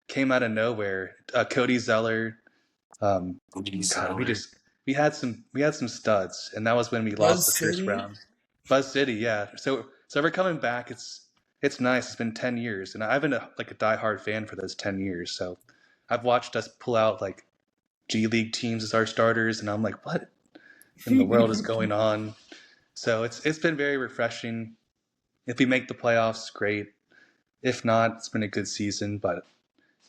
[SPEAKER 3] came out of nowhere. Cody Zeller. God, we had some studs, and that was when we lost
[SPEAKER 2] Buzz
[SPEAKER 3] the first
[SPEAKER 2] City?
[SPEAKER 3] round. Buzz City, yeah. So we're coming back. It's nice. It's been 10 years, and I've been a diehard fan for those 10 years. So I've watched us pull out like G League teams as our starters, and I'm like, what in the world is going on? So it's been very refreshing. If we make the playoffs, great. If not, it's been a good season, but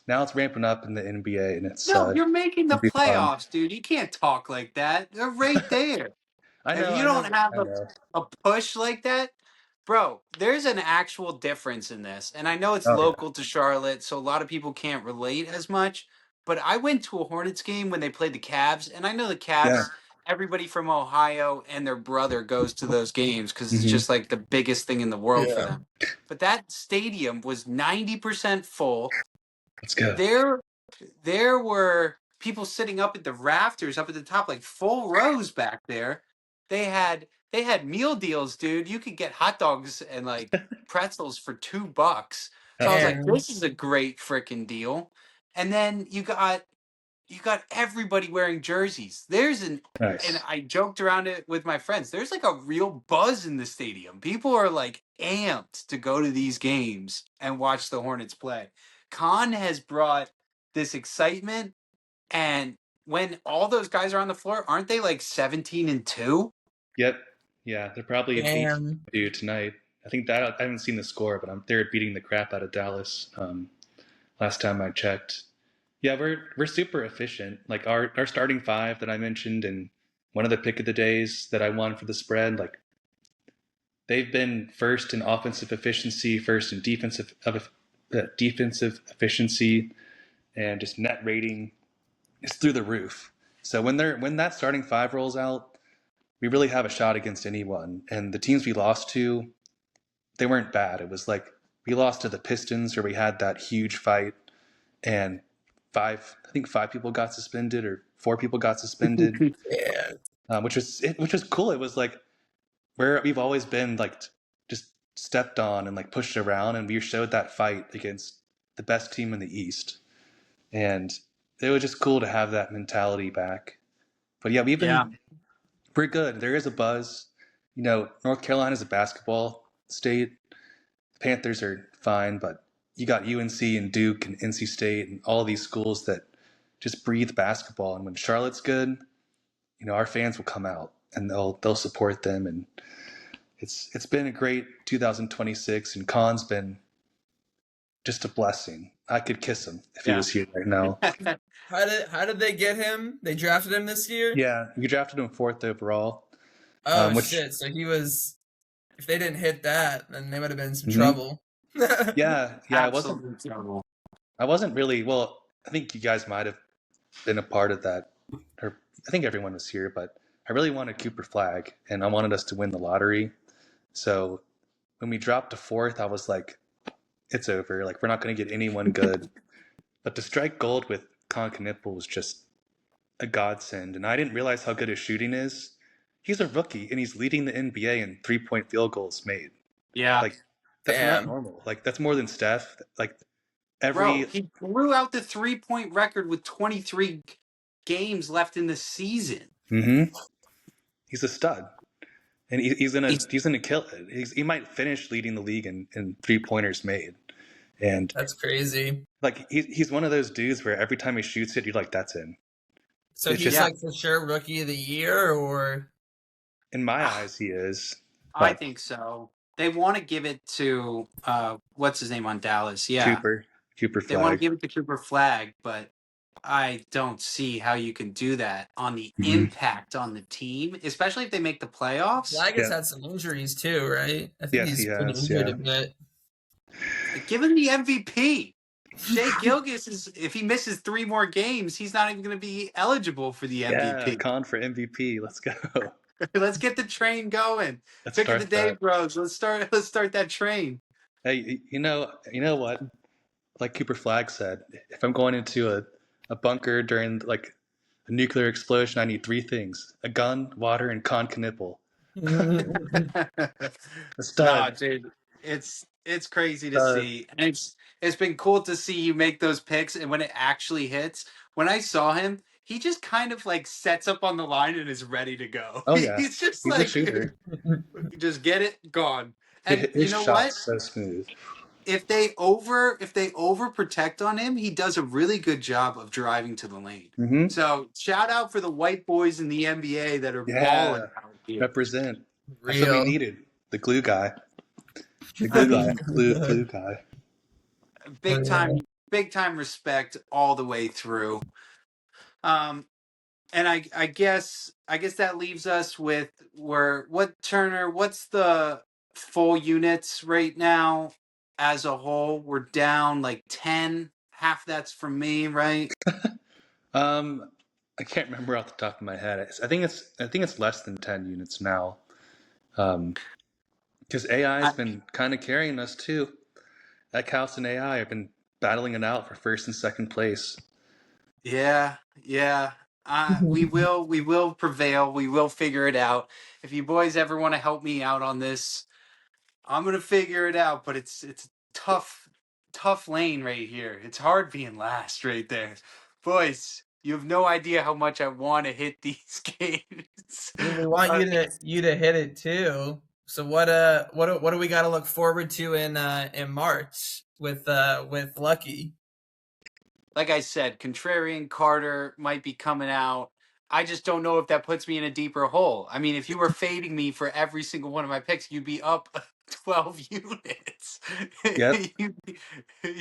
[SPEAKER 3] now it's ramping up in the NBA, and it's
[SPEAKER 1] No, you're making the
[SPEAKER 3] gonna be fun.
[SPEAKER 1] playoffs, dude. You can't talk like that. They're right there.
[SPEAKER 3] I
[SPEAKER 1] If
[SPEAKER 3] know,
[SPEAKER 1] you
[SPEAKER 3] I know,
[SPEAKER 1] don't have
[SPEAKER 3] I know.
[SPEAKER 1] a push like that, bro, there's an actual difference in this. And I know it's
[SPEAKER 3] Oh yeah,
[SPEAKER 1] local to Charlotte, so a lot of people can't relate as much. But I went to a Hornets game when they played the Cavs, and I know the
[SPEAKER 3] yeah.
[SPEAKER 1] Cavs, everybody from Ohio and their brother goes to those games because it's
[SPEAKER 3] Hmm.
[SPEAKER 1] just like the biggest thing in the world for
[SPEAKER 2] Yeah.
[SPEAKER 1] them. But that stadium was 90% full.
[SPEAKER 3] Let's go.
[SPEAKER 1] There were people sitting up at the rafters up at the top, like full rows back there. They had meal deals, dude. You could get hot dogs and like pretzels for $2. So I was like,
[SPEAKER 2] Damn.
[SPEAKER 1] this is a great freaking deal. And then you got everybody wearing jerseys. And
[SPEAKER 3] Nice.
[SPEAKER 1] I joked around it with my friends. There's like a real buzz in the stadium. People are like amped to go to these games and watch the Hornets play. Khan has brought this excitement, and when all those guys are on the floor, aren't they like 17-2?
[SPEAKER 3] Yep. Yeah, they're probably 18
[SPEAKER 2] Damn.
[SPEAKER 3] tonight. I think that I haven't seen the score, but they're beating the crap out of Dallas. Last time I checked. Yeah, we're super efficient. Like our starting five that I mentioned, and one of the pick of the days that I won for the spread. Like they've been first in offensive efficiency, first in defensive efficiency, and just net rating is through the roof. So when that starting five rolls out, we really have a shot against anyone. And the teams we lost to, they weren't bad. It was like we lost to the Pistons, where we had that huge fight, and I think five people got suspended or four people got suspended,
[SPEAKER 2] Yeah.
[SPEAKER 3] which was cool. It was like where we've always been like just stepped on and like pushed around, and we showed that fight against the best team in the East, and it was just cool to have that mentality back. But yeah,
[SPEAKER 1] Yeah.
[SPEAKER 3] we're good. There is a buzz. North Carolina's a basketball state. The Panthers are fine, but you got UNC and Duke and NC State and all these schools that just breathe basketball. And when Charlotte's good, our fans will come out and they'll support them. And it's been a great 2026, and Khan's been just a blessing. I could kiss him if he was here right now.
[SPEAKER 2] How did they get him? They drafted him this year?
[SPEAKER 3] Yeah, you drafted him 4th overall.
[SPEAKER 2] Oh, shit. So he was. If they didn't hit that, then they would have been in some trouble.
[SPEAKER 3] Yeah.
[SPEAKER 1] Absolute trouble.
[SPEAKER 3] I wasn't really. Well, I think you guys might have been a part of that, or I think everyone was here. But I really wanted Cooper Flagg, and I wanted us to win the lottery. So when we dropped to 4th, I was like, "It's over. Like, we're not going to get anyone good." But to strike gold with Con Knipple was just a godsend, and I didn't realize how good his shooting is. He's a rookie, and he's leading the NBA in 3-point field goals made.
[SPEAKER 1] Yeah.
[SPEAKER 3] Like, that's not normal. Like, that's more than Steph. Like,
[SPEAKER 1] Bro, he blew out the 3-point record with 23 games left in the season.
[SPEAKER 3] Mm-hmm. He's a stud, and he's gonna kill it. He might finish leading the league in 3-pointers made, and
[SPEAKER 2] that's crazy.
[SPEAKER 3] Like, he's one of those dudes where every time he shoots it, you're like, that's in.
[SPEAKER 2] So it's he's like for sure rookie of the year, or
[SPEAKER 3] in my eyes, he is.
[SPEAKER 1] I think so. They want to give it to what's his name on Dallas? Yeah,
[SPEAKER 3] Cooper Flagg.
[SPEAKER 1] They want to give it to Cooper Flagg, but I don't see how you can do that on the impact on the team, especially if they make the playoffs.
[SPEAKER 2] Flagg has had some injuries too, right? I think he's been injured a bit.
[SPEAKER 1] Give him the MVP. Shai Gilgeous is, if he misses 3 more games, he's not even going to be eligible for the MVP.
[SPEAKER 3] Yeah, Con for MVP. Let's go.
[SPEAKER 1] Let's get the train going. Pick of the day, bros. Let's start that train.
[SPEAKER 3] Hey, you know what? Like Cooper Flagg said, if I'm going into a bunker during like a nuclear explosion, I need 3 things: a gun, water, and Con Knipple. A stud.
[SPEAKER 1] No, dude, it's crazy to see. And it's been cool to see you make those picks, and when it actually hits, when I saw him, he just kind of like sets up on the line and is ready to go.
[SPEAKER 3] Oh yeah,
[SPEAKER 1] he's
[SPEAKER 3] like a shooter.
[SPEAKER 1] Just get it, gone. And
[SPEAKER 3] his
[SPEAKER 1] you know what?
[SPEAKER 3] So smooth.
[SPEAKER 1] If they overprotect on him, he does a really good job of driving to the lane.
[SPEAKER 3] Mm-hmm.
[SPEAKER 1] So shout out for the white boys in the NBA that are balling out here.
[SPEAKER 3] Represent. That's what we needed. The glue guy. The glue guy.
[SPEAKER 1] Big time respect all the way through. And I guess that leaves us with Turner, what's the full units right now as a whole? We're down like 10. Half that's from me, right?
[SPEAKER 3] I can't remember off the top of my head. I think it's less than 10 units now. Because AI has been kind of carrying us too. Eckhouse and AI have been battling it out for 1st and 2nd place.
[SPEAKER 1] Yeah. We will prevail. We will figure it out. If you boys ever want to help me out on this, I'm gonna figure it out. But it's a tough lane right here. It's hard being last right there, boys. You have no idea how much I want to hit these games.
[SPEAKER 2] We want you to hit it too. So what do we got to look forward to in March with Lucky?
[SPEAKER 1] Like I said, Contrarian Carter might be coming out. I just don't know if that puts me in a deeper hole. I mean, if you were fading me for every single one of my picks, you'd be up 12 units.
[SPEAKER 3] Yep.
[SPEAKER 1] you'd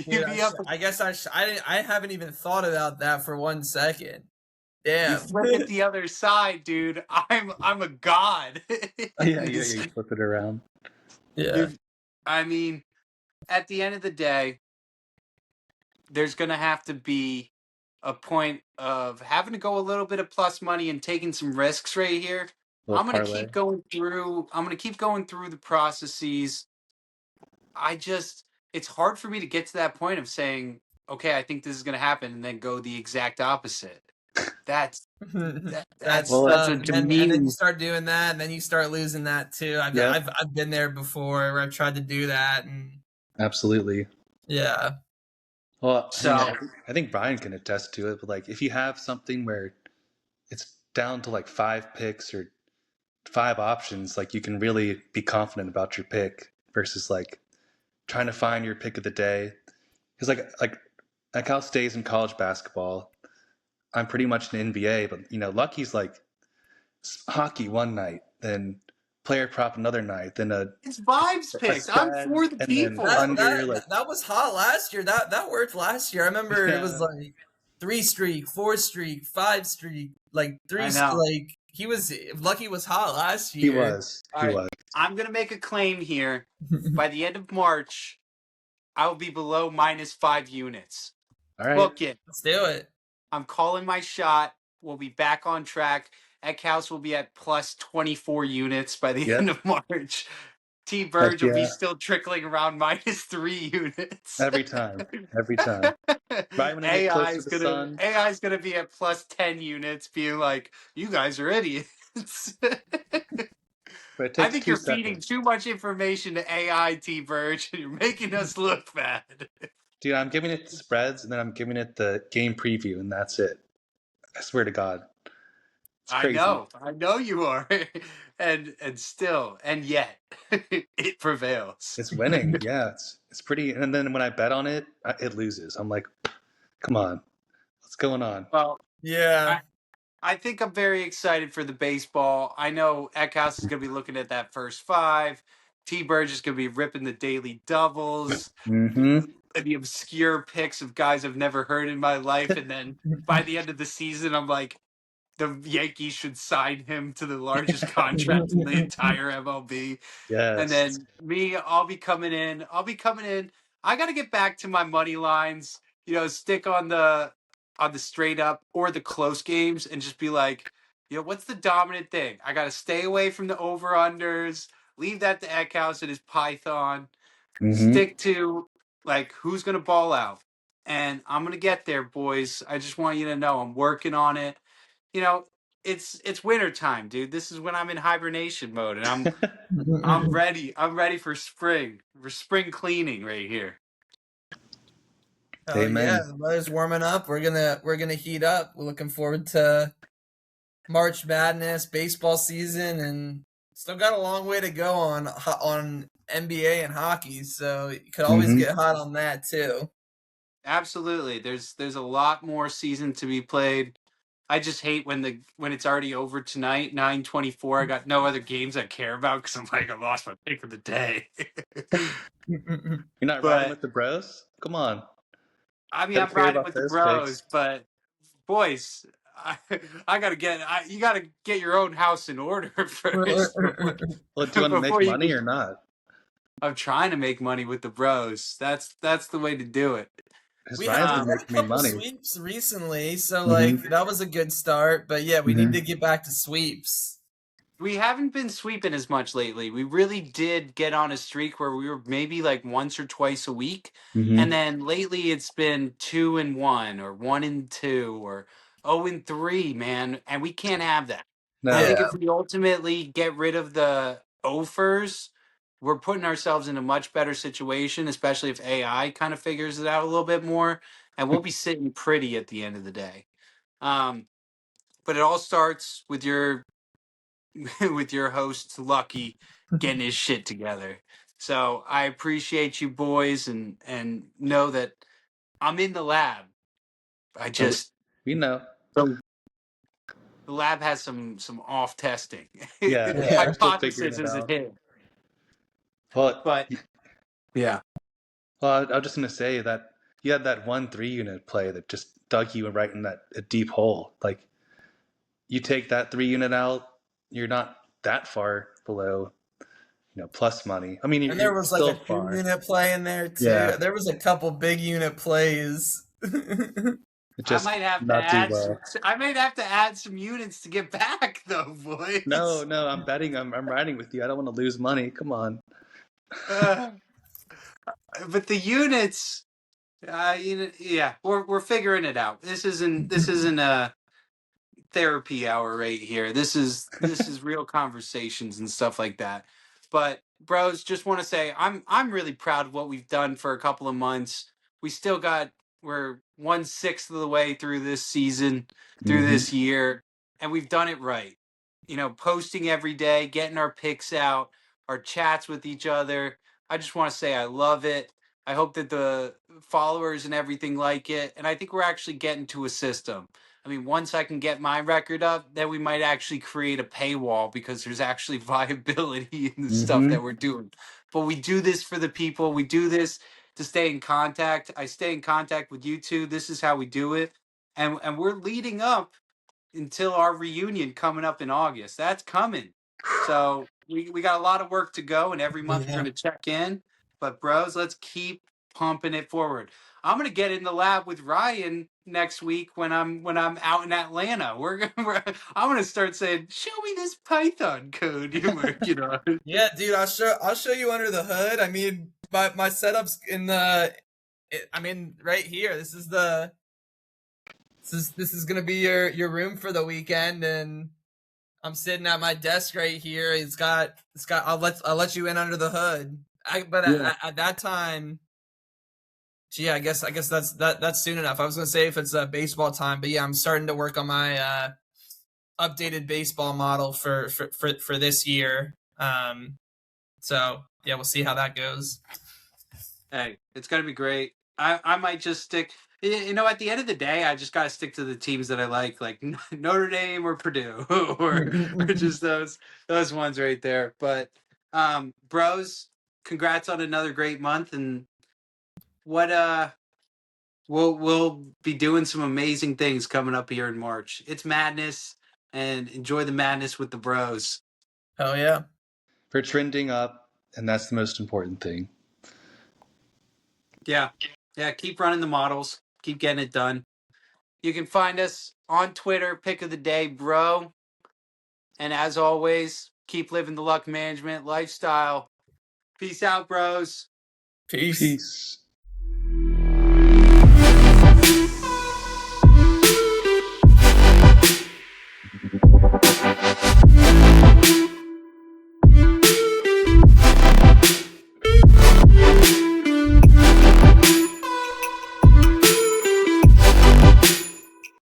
[SPEAKER 1] be up.
[SPEAKER 2] I guess I haven't even thought about that for 1 second. Damn.
[SPEAKER 1] You flip it the other side, dude. I'm a god.
[SPEAKER 3] Yeah, you flip it around.
[SPEAKER 2] Yeah.
[SPEAKER 1] I mean, at the end of the day, there's going to have to be a point of having to go a little bit of plus money and taking some risks right here. I'm going to keep going through the processes. It's hard for me to get to that point of saying, okay, I think this is going to happen, and then go the exact opposite. That's a demeaning.
[SPEAKER 2] And then you start doing that, and then you start losing that too. I've been there before where I've tried to do that, and
[SPEAKER 3] absolutely.
[SPEAKER 2] Yeah.
[SPEAKER 3] Well, I think Brian can attest to it, but like if you have something where it's down to like 5 picks or 5 options, like you can really be confident about your pick versus like trying to find your pick of the day. Because like how it stays in college basketball, I'm pretty much an NBA, but Lucky's like hockey one night, then player prop another night, then
[SPEAKER 1] It's vibes
[SPEAKER 3] a
[SPEAKER 1] picks. I'm
[SPEAKER 3] spread,
[SPEAKER 1] for the
[SPEAKER 3] and then
[SPEAKER 1] people.
[SPEAKER 3] under. Like,
[SPEAKER 2] That was hot last year. That worked last year. I remember it was
[SPEAKER 3] yeah,
[SPEAKER 2] like 3 streak, 4 streak, 5 streak, like
[SPEAKER 1] I know.
[SPEAKER 2] like Lucky was hot last
[SPEAKER 3] he
[SPEAKER 2] year.
[SPEAKER 3] was.
[SPEAKER 1] All
[SPEAKER 3] He
[SPEAKER 1] right.
[SPEAKER 3] was.
[SPEAKER 1] I'm gonna make a claim here. By the end of March, I will be below -5 units.
[SPEAKER 3] All right.
[SPEAKER 1] Book it.
[SPEAKER 2] Let's do it.
[SPEAKER 1] I'm calling my shot. We'll be back on track. Eckhouse will be at plus 24 units by the
[SPEAKER 3] Yep.
[SPEAKER 1] end of March. T. Burge will be
[SPEAKER 3] yeah.
[SPEAKER 1] still trickling around -3 units.
[SPEAKER 3] Every time. Every time. Right when I get close to the sun.
[SPEAKER 1] AI is gonna be at plus 10 units, being like, "You guys are idiots."
[SPEAKER 3] But it
[SPEAKER 1] I
[SPEAKER 3] takes
[SPEAKER 1] think
[SPEAKER 3] 2
[SPEAKER 1] you're feeding
[SPEAKER 3] seconds.
[SPEAKER 1] too much information to AI, T. Burge, and you're making us look bad.
[SPEAKER 3] Dude, I'm giving it the spreads, and then I'm giving it the game preview, and that's it. I swear to God. It's crazy.
[SPEAKER 1] I know you are, and still, and yet, it prevails.
[SPEAKER 3] It's winning. Yeah, it's pretty. And then when I bet on it, it loses. I'm like, come on, what's going on?
[SPEAKER 1] Well,
[SPEAKER 2] Yeah.
[SPEAKER 1] I think I'm very excited for the baseball. I know Eckhouse is going to be looking at that first 5. T. Burge is going to be ripping the daily doubles,
[SPEAKER 3] Mm-hmm.
[SPEAKER 1] the obscure picks of guys I've never heard in my life, and then by the end of the season, I'm like, the Yankees should sign him to the largest contract in the entire MLB.
[SPEAKER 3] Yes.
[SPEAKER 1] And then me, I'll be coming in. I got to get back to my money lines. Stick on the straight up or the close games, and just be like, what's the dominant thing? I got to stay away from the over unders. Leave that to Eckhouse and his Python.
[SPEAKER 3] Mm-hmm.
[SPEAKER 1] Stick to like who's gonna ball out, and I'm gonna get there, boys. I just want you to know I'm working on it. It's winter time, dude. This is when I'm in hibernation mode, and I'm ready. I'm ready for spring. For spring cleaning right here.
[SPEAKER 2] Oh
[SPEAKER 3] Amen.
[SPEAKER 2] yeah, the weather's warming up. We're gonna heat up. We're looking forward to March Madness, baseball season, and still got a long way to go on NBA and hockey. So you could always get hot on that too.
[SPEAKER 1] Absolutely. There's a lot more season to be played. I just hate when it's already over tonight, 9:24. I got no other games I care about because I'm like, I lost my pick of the day.
[SPEAKER 3] You're not riding with the bros? Come on.
[SPEAKER 1] I mean, I'm riding with the bros, but boys, I gotta you gotta get your own house in order first.
[SPEAKER 3] Well, do you want to make money or not?
[SPEAKER 1] I'm trying to make money with the bros. That's the way to do it.
[SPEAKER 2] We had a couple sweeps recently, so that was a good start. But yeah, we need to get back to sweeps.
[SPEAKER 1] We haven't been sweeping as much lately. We really did get on a streak where we were maybe like once or twice a week, and then lately it's been 2-1 or 1-2 or 0-3, man. And we can't have that.
[SPEAKER 3] No.
[SPEAKER 1] I think if we ultimately get rid of the offers, we're putting ourselves in a much better situation, especially if AI kind of figures it out a little bit more, and we'll be sitting pretty at the end of the day. But it all starts with your host Lucky getting his shit together. So I appreciate you boys, and know that I'm in the lab.
[SPEAKER 3] We know.
[SPEAKER 1] The lab has some off testing.
[SPEAKER 3] Yeah.
[SPEAKER 1] Hypothesis is a hit. But yeah.
[SPEAKER 3] Well, I was just gonna say that you had that 1-3 unit play that just dug you right in a deep hole. Like, you take that 3 unit out, you're not that far below, plus money. I mean,
[SPEAKER 2] and there was like a 2 unit play in there too. Yeah. There was a couple big unit plays.
[SPEAKER 1] I might have to add some units to get back, though, boys.
[SPEAKER 3] No, I'm betting. I'm riding with you. I don't want to lose money. Come on.
[SPEAKER 1] But the units, we're figuring it out. This isn't a therapy hour right here. This is real conversations and stuff like that. But bros, just want to say I'm really proud of what we've done for a couple of months. We're 1/6 of the way through this season, through this year, and we've done it right. posting every day, getting our picks out, our chats with each other. I just want to say I love it. I hope that the followers and everything like it. And I think we're actually getting to a system. I mean, once I can get my record up, then we might actually create a paywall because there's actually viability in the stuff that we're doing. But we do this for the people. We do this to stay in contact. I stay in contact with you two. This is how we do it. And we're leading up until our reunion coming up in August. That's coming. So we got a lot of work to go, and every month we're
[SPEAKER 2] Yeah.
[SPEAKER 1] going to check in. But bros, let's keep pumping it forward. I'm going to get in the lab with Ryan next week when I'm out in Atlanta. I'm going to start saying, "Show me this Python code you're working on."
[SPEAKER 2] Yeah, dude, I'll show you under the hood. I mean, my setup's right here. This is gonna be your room for the weekend, and I'm sitting at my desk right here. It's got. I'll let you in under the hood. At that time, gee, I guess that's soon enough. I was gonna say if it's baseball time, but yeah, I'm starting to work on my updated baseball model for this year. So yeah, we'll see how that goes.
[SPEAKER 1] Hey, it's gonna be great. I might just stick. At the end of the day, I just gotta stick to the teams that I like Notre Dame or Purdue, or just those ones right there. But bros, congrats on another great month, and we'll be doing some amazing things coming up here in March. It's madness, and enjoy the madness with the bros.
[SPEAKER 2] Hell yeah.
[SPEAKER 3] We're trending up, and that's the most important thing.
[SPEAKER 1] Yeah. Keep running the models. Keep getting it done. You can find us on Twitter, Pick of the Day, bro. And as always, keep living the luck management lifestyle. Peace out, bros.
[SPEAKER 2] Peace.
[SPEAKER 3] Peace.